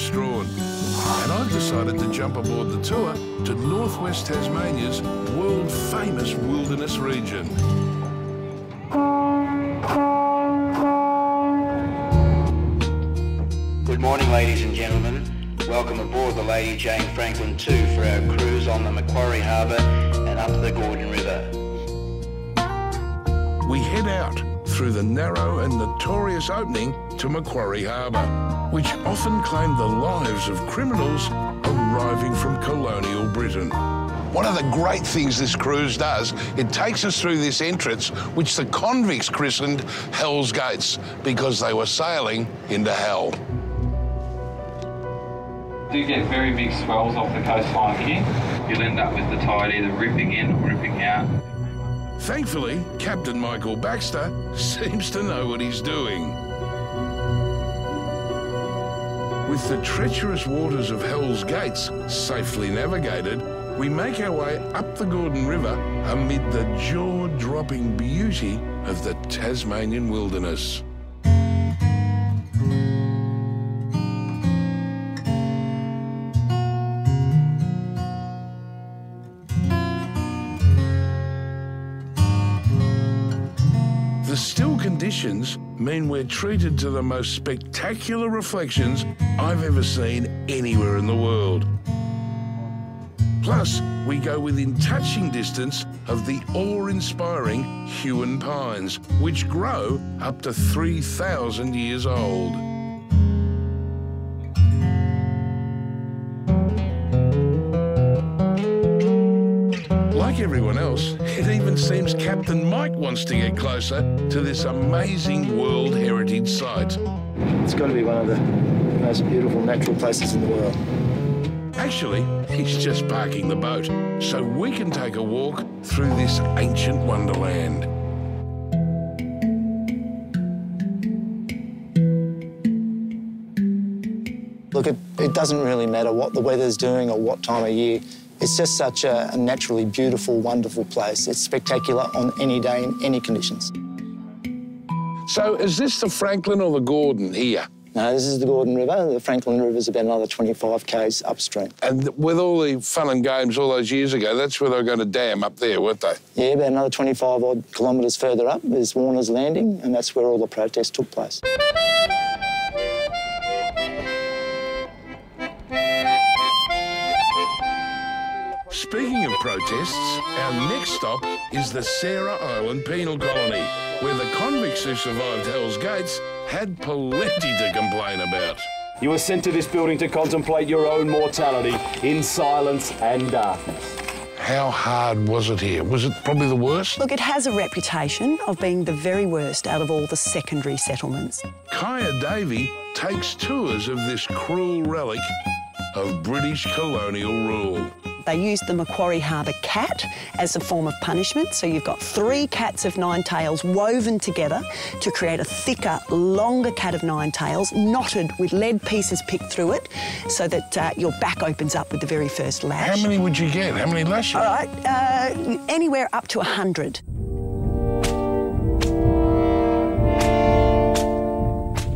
Strahan, and I've decided to jump aboard the tour to northwest Tasmania's world-famous wilderness region. Good morning, ladies and gentlemen. Welcome aboard the Lady Jane Franklin II for our cruise on the Macquarie Harbour and up the Gordon River. We head out through the narrow and notorious opening to Macquarie Harbour, which often claimed the lives of criminals arriving from colonial Britain. One of the great things this cruise does, it takes us through this entrance, which the convicts christened Hell's Gates, because they were sailing into hell. You do get very big swells off the coastline here. You'll end up with the tide either ripping in or ripping out. Thankfully, Captain Michael Baxter seems to know what he's doing. With the treacherous waters of Hell's Gates safely navigated, we make our way up the Gordon River amid the jaw-dropping beauty of the Tasmanian wilderness. The still conditions mean we're treated to the most spectacular reflections I've ever seen anywhere in the world. Plus, we go within touching distance of the awe-inspiring Huon pines, which grow up to 3,000 years old. Like everyone else, it even seems Captain Mike wants to get closer to this amazing World Heritage Site. It's got to be one of the most beautiful natural places in the world. Actually, he's just parking the boat so we can take a walk through this ancient wonderland. Look, it doesn't really matter what the weather's doing or what time of year. It's just such a naturally beautiful, wonderful place. It's spectacular on any day in any conditions. So is this the Franklin or the Gordon here? No, this is the Gordon River. The Franklin River is about another 25 k's upstream. And with all the fun and games all those years ago, that's where they were going to dam up there, weren't they? Yeah, about another 25 odd kilometres further up is Warner's Landing, and that's where all the protests took place. Speaking of protests, our next stop is the Sarah Island Penal Colony, where the convicts who survived Hell's Gates had plenty to complain about. You were sent to this building to contemplate your own mortality in silence and darkness. How hard was it here? Was it probably the worst? Look, it has a reputation of being the very worst out of all the secondary settlements. Kaya Davey takes tours of this cruel relic of British colonial rule. They used the Macquarie Harbour cat as a form of punishment. So you've got 3 cats of 9 tails woven together to create a thicker, longer cat of 9 tails, knotted with lead pieces picked through it so that your back opens up with the very first lash. How many would you get? How many lashes? All right, anywhere up to 100.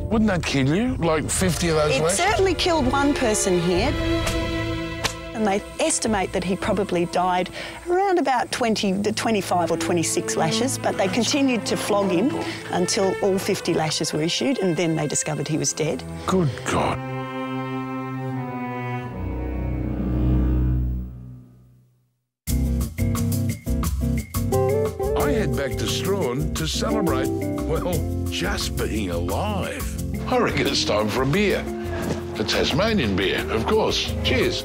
Wouldn't that kill you? Like 50 of those lashes? It certainly killed one person here. And they estimate that he probably died around about 25 or 26 lashes, but they continued to flog him until all 50 lashes were issued, and then they discovered he was dead. Good God. I head back to Strahan to celebrate, well, just being alive. I reckon it's time for a beer. A Tasmanian beer, of course. Cheers.